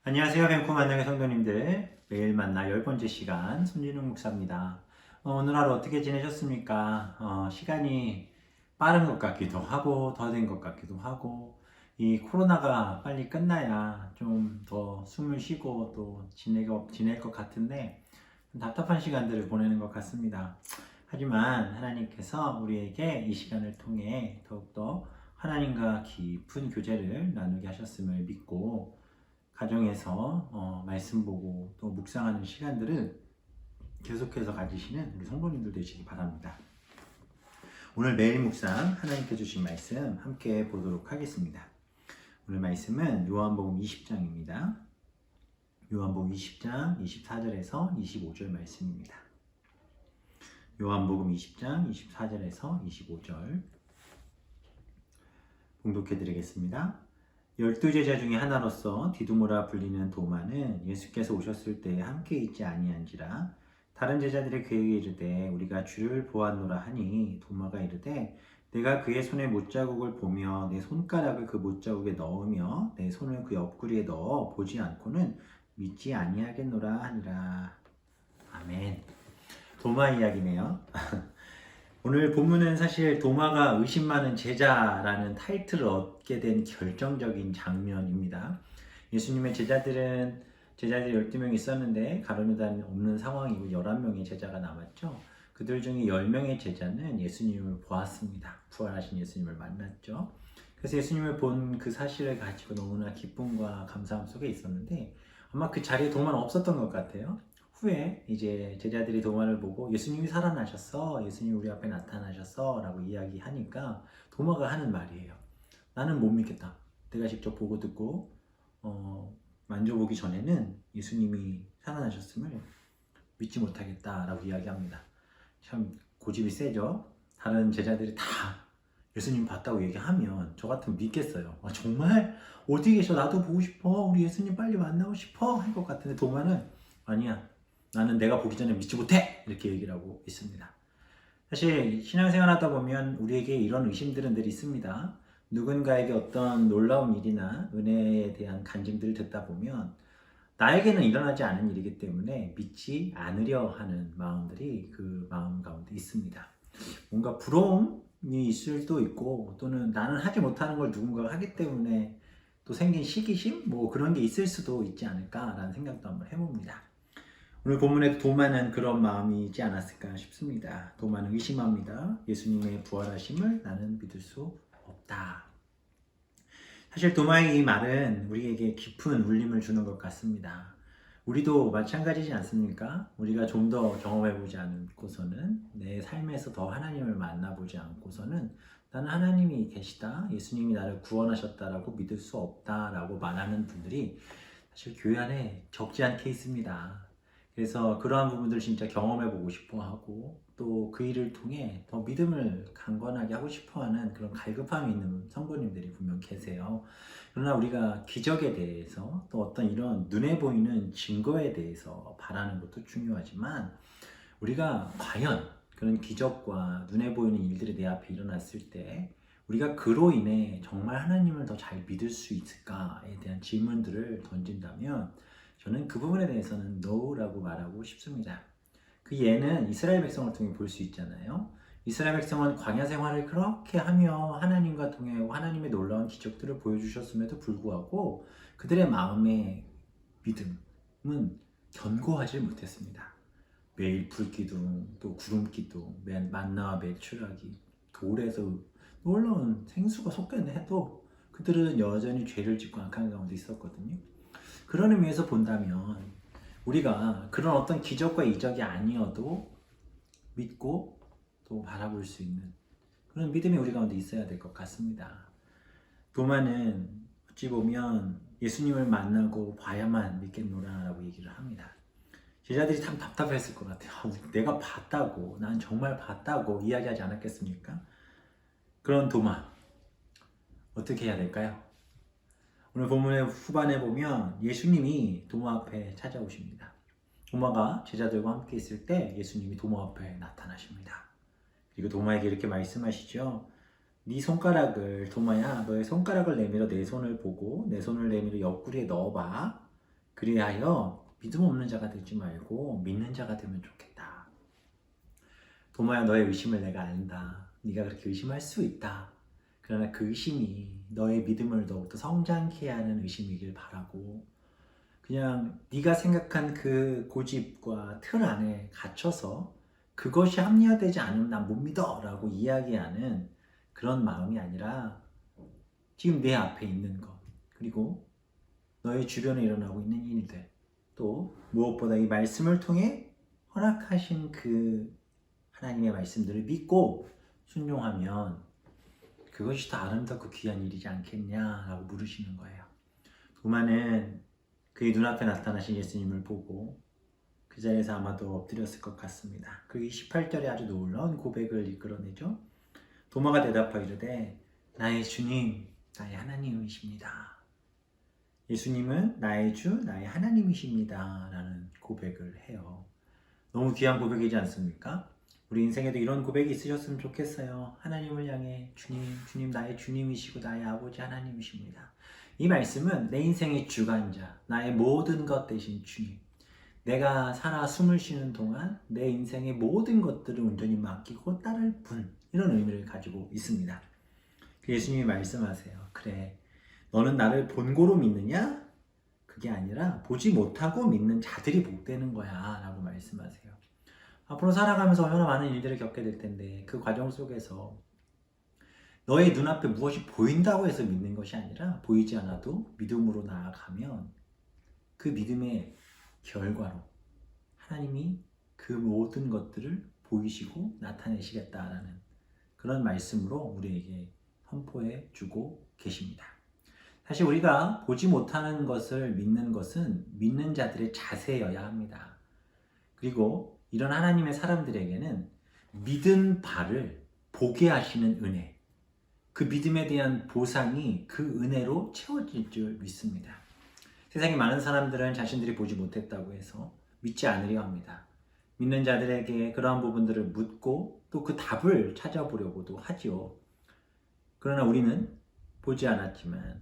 안녕하세요. 뱅코 만나게 성도님들. 매일 만나 10번째 시간 손진웅 목사입니다. 오늘 하루 어떻게 지내셨습니까? 시간이 빠른 것 같기도 하고 더 된 것 같기도 하고 이 코로나가 빨리 끝나야 좀 더 숨을 쉬고 또 지낼 것 같은데 답답한 시간들을 보내는 것 같습니다. 하지만 하나님께서 우리에게 이 시간을 통해 더욱더 하나님과 깊은 교제를 나누게 하셨음을 믿고 가정에서 말씀 보고 또 묵상하는 시간들을 계속해서 가지시는 우리 성도님들 되시기 바랍니다. 오늘 매일 묵상 하나님께 주신 말씀 함께 보도록 하겠습니다. 오늘 말씀은 요한복음 20장입니다. 요한복음 20장 24절에서 25절 말씀입니다. 요한복음 20장 24절에서 25절 봉독해 드리겠습니다. 12제자 중에 하나로서 디두모라 불리는 도마는 예수께서 오셨을 때 함께 있지 아니한지라 다른 제자들이 그에게 이르되 우리가 주를 보았노라 하니 도마가 이르되 내가 그의 손에 못자국을 보며 내 손가락을 그 못자국에 넣으며 내 손을 그 옆구리에 넣어 보지 않고는 믿지 아니하겠노라 하니라. 아멘. 도마 이야기네요. 오늘 본문은 사실 도마가 의심 많은 제자라는 타이틀을 얻게 된 결정적인 장면입니다. 예수님의 제자들이 12명이 있었는데 가룟유다는 없는 상황이고 11명의 제자가 남았죠. 그들 중에 10명의 제자는 예수님을 보았습니다. 부활하신 예수님을 만났죠. 그래서 예수님을 본 그 사실을 가지고 너무나 기쁨과 감사함 속에 있었는데 아마 그 자리에 도마는 없었던 것 같아요. 후에 이제 제자들이 도마를 보고 예수님이 살아나셨어, 예수님이 우리 앞에 나타나셨어 라고 이야기하니까 도마가 하는 말이에요. 나는 못 믿겠다. 내가 직접 보고 듣고 만져보기 전에는 예수님이 살아나셨음을 믿지 못하겠다 라고 이야기합니다. 참 고집이 세죠. 다른 제자들이 다 예수님 봤다고 얘기하면 저 같으면 믿겠어요. 정말? 어디 계셔? 나도 보고 싶어. 우리 예수님 빨리 만나고 싶어 할 것 같은데 도마는 아니야. 나는 내가 보기 전에 믿지 못해! 이렇게 얘기를 하고 있습니다. 사실 신앙생활 하다 보면 우리에게 이런 의심들은 늘 있습니다. 누군가에게 어떤 놀라운 일이나 은혜에 대한 간증들을 듣다 보면 나에게는 일어나지 않은 일이기 때문에 믿지 않으려 하는 마음들이 그 마음 가운데 있습니다. 뭔가 부러움이 있을 수도 있고 또는 나는 하지 못하는 걸 누군가가 하기 때문에 또 생긴 시기심? 뭐 그런 게 있을 수도 있지 않을까라는 생각도 한번 해봅니다. 오늘 본문에 도마는 그런 마음이지 않았을까 싶습니다. 도마는 의심합니다. 예수님의 부활하심을 나는 믿을 수 없다. 사실 도마의 이 말은 우리에게 깊은 울림을 주는 것 같습니다. 우리도 마찬가지지 않습니까? 우리가 좀 더 경험해보지 않고서는 내 삶에서 더 하나님을 만나보지 않고서는 나는 하나님이 계시다, 예수님이 나를 구원하셨다라고 믿을 수 없다라고 말하는 분들이 사실 교회 안에 적지 않게 있습니다. 그래서 그러한 부분들을 진짜 경험해보고 싶어하고 또 그 일을 통해 더 믿음을 강건하게 하고 싶어하는 그런 갈급함이 있는 성도님들이 분명 계세요. 그러나 우리가 기적에 대해서 또 어떤 이런 눈에 보이는 증거에 대해서 바라는 것도 중요하지만 우리가 과연 그런 기적과 눈에 보이는 일들이 내 앞에 일어났을 때 우리가 그로 인해 정말 하나님을 더 잘 믿을 수 있을까에 대한 질문들을 던진다면 저는 그 부분에 대해서는 no라고 말하고 싶습니다. 그 예는 이스라엘 백성을 통해 볼 수 있잖아요. 이스라엘 백성은 광야 생활을 그렇게 하며 하나님과 동행하고 하나님의 놀라운 기적들을 보여주셨음에도 불구하고 그들의 마음의 믿음은 견고하지 못했습니다. 매일 불기둥, 또 구름기둥, 만나와 매출하기, 돌에서 놀라운 생수가 섞여있는 해도 그들은 여전히 죄를 짓고 악한 가운데 있었거든요. 그런 의미에서 본다면 우리가 그런 어떤 기적과 이적이 아니어도 믿고 또 바라볼 수 있는 그런 믿음이 우리 가운데 있어야 될 것 같습니다. 도마는 어찌 보면 예수님을 만나고 봐야만 믿겠노라 라고 얘기를 합니다. 제자들이 참 답답했을 것 같아요. 내가 봤다고, 난 정말 봤다고 이야기하지 않았겠습니까? 그런 도마 어떻게 해야 될까요? 오늘 본문의 후반에 보면 예수님이 도마 앞에 찾아오십니다. 도마가 제자들과 함께 있을 때 예수님이 도마 앞에 나타나십니다. 그리고 도마에게 이렇게 말씀하시죠. 네 손가락을, 도마야 너의 손가락을 내밀어 내 손을 보고 내 손을 내밀어 옆구리에 넣어봐. 그리하여 믿음 없는 자가 되지 말고 믿는 자가 되면 좋겠다. 도마야, 너의 의심을 내가 안다. 네가 그렇게 의심할 수 있다. 그러나 그 의심이 너의 믿음을 더욱더 성장케 하는 의심이길 바라고, 그냥 네가 생각한 그 고집과 틀 안에 갇혀서 그것이 합리화되지 않으면 난 못 믿어 라고 이야기하는 그런 마음이 아니라, 지금 내 앞에 있는 것, 그리고 너의 주변에 일어나고 있는 일들, 또 무엇보다 이 말씀을 통해 허락하신 그 하나님의 말씀들을 믿고 순종하면 그것이 더 아름답고 귀한 일이지 않겠냐라고 물으시는 거예요. 도마는 그의 눈앞에 나타나신 예수님을 보고 그 자리에서 아마도 엎드렸을 것 같습니다. 그 28절에 아주 놀라운 고백을 이끌어내죠. 도마가 대답하기를 나의 주님, 나의 하나님이십니다. 예수님은 나의 주, 나의 하나님이십니다 라는 고백을 해요. 너무 귀한 고백이지 않습니까? 우리 인생에도 이런 고백이 있으셨으면 좋겠어요. 하나님을 향해 주님 나의 주님이시고 나의 아버지 하나님이십니다. 이 말씀은 내 인생의 주관자, 나의 모든 것 대신 주님, 내가 살아 숨을 쉬는 동안 내 인생의 모든 것들을 온전히 맡기고 따를 분, 이런 의미를 가지고 있습니다. 예수님이 말씀하세요. 그래, 너는 나를 본고로 믿느냐? 그게 아니라 보지 못하고 믿는 자들이 복되는 거야 라고 말씀하세요. 앞으로 살아가면서 얼마나 많은 일들을 겪게 될 텐데, 그 과정 속에서 너의 눈앞에 무엇이 보인다고 해서 믿는 것이 아니라 보이지 않아도 믿음으로 나아가면 그 믿음의 결과로 하나님이 그 모든 것들을 보이시고 나타내시겠다라는 그런 말씀으로 우리에게 선포해 주고 계십니다. 사실 우리가 보지 못하는 것을 믿는 것은 믿는 자들의 자세여야 합니다. 그리고 이런 하나님의 사람들에게는 믿은 바를 보게 하시는 은혜, 그 믿음에 대한 보상이 그 은혜로 채워질 줄 믿습니다. 세상에 많은 사람들은 자신들이 보지 못했다고 해서 믿지 않으려 합니다. 믿는 자들에게 그러한 부분들을 묻고 또 그 답을 찾아보려고도 하지요. 그러나 우리는 보지 않았지만,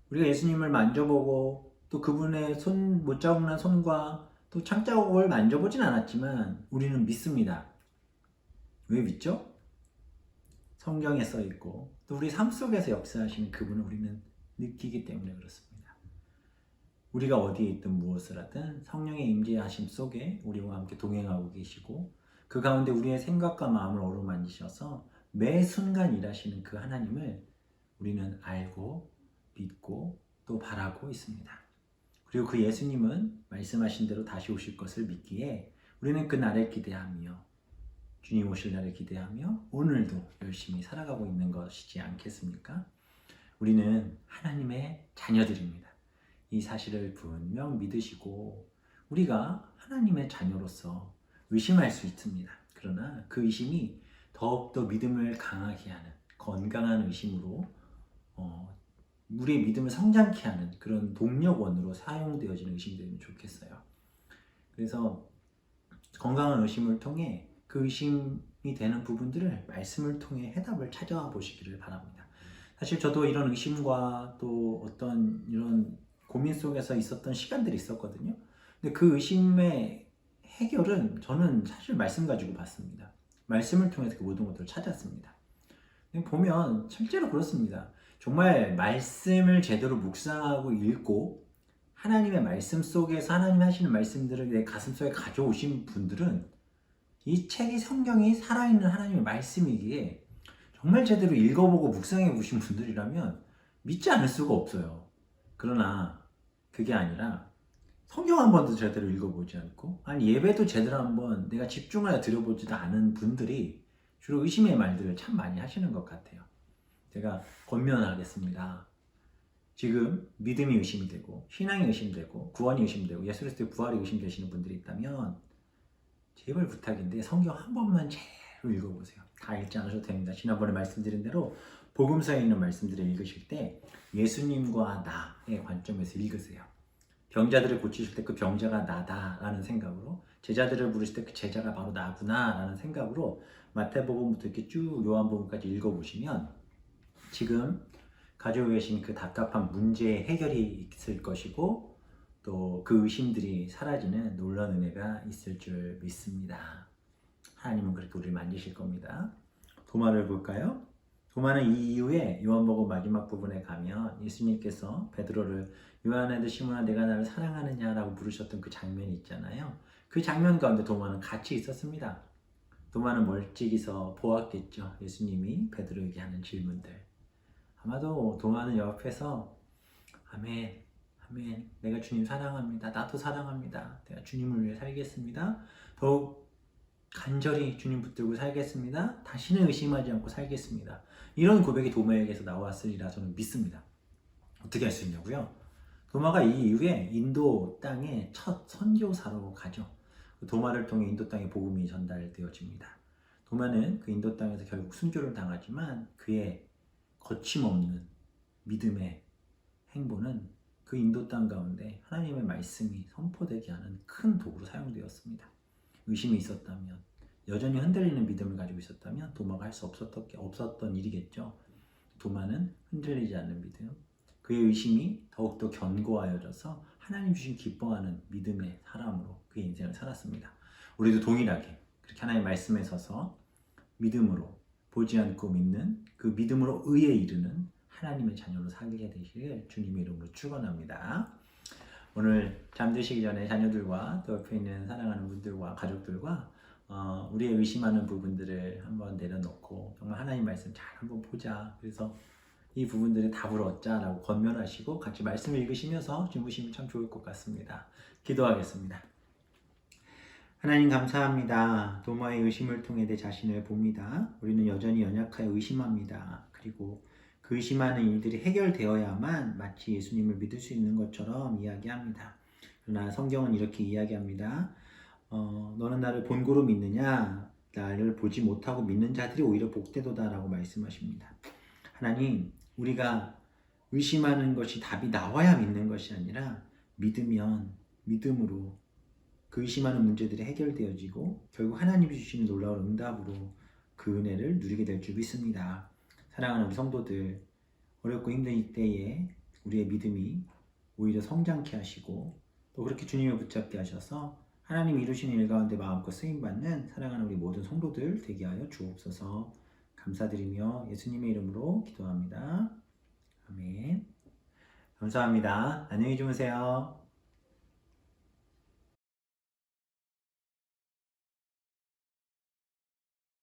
우리가 예수님을 만져보고 또 그분의 못자국난 손과 또 창자국을 만져보진 않았지만 우리는 믿습니다. 왜 믿죠? 성경에 써 있고 또 우리 삶 속에서 역사하시는 그분을 우리는 느끼기 때문에 그렇습니다. 우리가 어디에 있든 무엇을 하든 성령의 임재하심 속에 우리와 함께 동행하고 계시고, 그 가운데 우리의 생각과 마음을 어루만지셔서 매 순간 일하시는 그 하나님을 우리는 알고 믿고 또 바라고 있습니다. 그리고 그 예수님은 말씀하신 대로 다시 오실 것을 믿기에 우리는 그 날을 기대하며, 주님 오실 날을 기대하며 오늘도 열심히 살아가고 있는 것이지 않겠습니까? 우리는 하나님의 자녀들입니다. 이 사실을 분명 믿으시고 우리가 하나님의 자녀로서 의심할 수 있습니다. 그러나 그 의심이 더욱더 믿음을 강하게 하는 건강한 의심으로 우리의 믿음을 성장케 하는 그런 동력원으로 사용되어지는 의심이 되면 좋겠어요. 그래서 건강한 의심을 통해 그 의심이 되는 부분들을 말씀을 통해 해답을 찾아보시기를 바랍니다. 사실 저도 이런 의심과 또 어떤 이런 고민 속에서 있었던 시간들이 있었거든요. 근데 그 의심의 해결은 저는 사실 말씀 가지고 봤습니다. 말씀을 통해서 그 모든 것들을 찾았습니다. 보면 실제로 그렇습니다. 정말 말씀을 제대로 묵상하고 읽고 하나님의 말씀 속에서 하나님 하시는 말씀들을 내 가슴 속에 가져오신 분들은 이 책이, 성경이 살아있는 하나님의 말씀이기에 정말 제대로 읽어보고 묵상해 보신 분들이라면 믿지 않을 수가 없어요. 그러나 그게 아니라 성경 한 번도 제대로 읽어보지 않고, 아니 예배도 제대로 한번 내가 집중하여 드려보지도 않은 분들이 주로 의심의 말들을 참 많이 하시는 것 같아요. 제가 권면하겠습니다. 지금 믿음이 의심이 되고 신앙이 의심되고 구원이 의심되고 예수 그리스도의 부활이 의심되시는 분들이 있다면 제발 부탁인데 성경 한 번만 제대로 읽어보세요. 다 읽지 않으셔도 됩니다. 지난번에 말씀드린 대로 복음서에 있는 말씀들을 읽으실 때 예수님과 나의 관점에서 읽으세요. 병자들을 고치실 때 그 병자가 나다라는 생각으로, 제자들을 부르실 때 그 제자가 바로 나구나라는 생각으로 마태복음부터 이렇게 쭉 요한복음까지 읽어보시면 지금 가지고 계신 그 답답한 문제의 해결이 있을 것이고, 또 그 의심들이 사라지는 놀라운 은혜가 있을 줄 믿습니다. 하나님은 그렇게 우리를 만지실 겁니다. 도마를 볼까요? 도마는 이 이후에 요한복음 마지막 부분에 가면 예수님께서 베드로를 요한 아들 시몬아 내가 나를 사랑하느냐라고 물으셨던 그 장면이 있잖아요. 그 장면 가운데 도마는 같이 있었습니다. 도마는 멀찍이서 보았겠죠. 예수님이 베드로에게 하는 질문들. 아마도 도마는 옆에서 아멘, 아멘, 내가 주님 사랑합니다. 나도 사랑합니다. 내가 주님을 위해 살겠습니다. 더욱 간절히 주님 붙들고 살겠습니다. 다시는 의심하지 않고 살겠습니다. 이런 고백이 도마에게서 나왔으리라 저는 믿습니다. 어떻게 할 수 있냐고요? 도마가 이 이후에 인도 땅에 첫 선교사로 가죠. 도마를 통해 인도 땅에 복음이 전달되어집니다. 도마는 그 인도 땅에서 결국 순교를 당하지만 그의 거침없는 믿음의 행보는 그 인도 땅 가운데 하나님의 말씀이 선포되게 하는 큰 도구로 사용되었습니다. 의심이 있었다면, 여전히 흔들리는 믿음을 가지고 있었다면 도마가 할 수 없었던 일이겠죠. 도마는 흔들리지 않는 믿음, 그의 의심이 더욱더 견고하여져서 하나님 주신 기뻐하는 믿음의 사람으로 그의 인생을 살았습니다. 우리도 동일하게 그렇게 하나님의 말씀에 서서 믿음으로 보지 않고 믿는 그 믿음으로 의에 이르는 하나님의 자녀로 살게 되시길 주님의 이름으로 축원합니다. 오늘 잠드시기 전에 자녀들과 또 옆에 있는 사랑하는 분들과 가족들과 우리의 의심하는 부분들을 한번 내려놓고 정말 하나님 말씀 잘 한번 보자. 그래서 이 부분들의 답을 얻자라고 권면하시고 같이 말씀을 읽으시면서 주무시면 참 좋을 것 같습니다. 기도하겠습니다. 하나님 감사합니다. 도마의 의심을 통해 내 자신을 봅니다. 우리는 여전히 연약하여 의심합니다. 그리고 그 의심하는 일들이 해결되어야만 마치 예수님을 믿을 수 있는 것처럼 이야기합니다. 그러나 성경은 이렇게 이야기합니다. 너는 나를 본고로 믿느냐? 나를 보지 못하고 믿는 자들이 오히려 복되도다라고 말씀하십니다. 하나님, 우리가 의심하는 것이 답이 나와야 믿는 것이 아니라 믿으면 믿음으로 그 의심하는 문제들이 해결되어지고 결국 하나님이 주시는 놀라운 응답으로 그 은혜를 누리게 될 줄 믿습니다. 사랑하는 우리 성도들, 어렵고 힘든 이때에 우리의 믿음이 오히려 성장케 하시고 또 그렇게 주님을 붙잡게 하셔서 하나님 이루시는 일 가운데 마음껏 쓰임받는 사랑하는 우리 모든 성도들 되게 하여 주옵소서. 감사드리며 예수님의 이름으로 기도합니다. 아멘. 감사합니다. 안녕히 주무세요.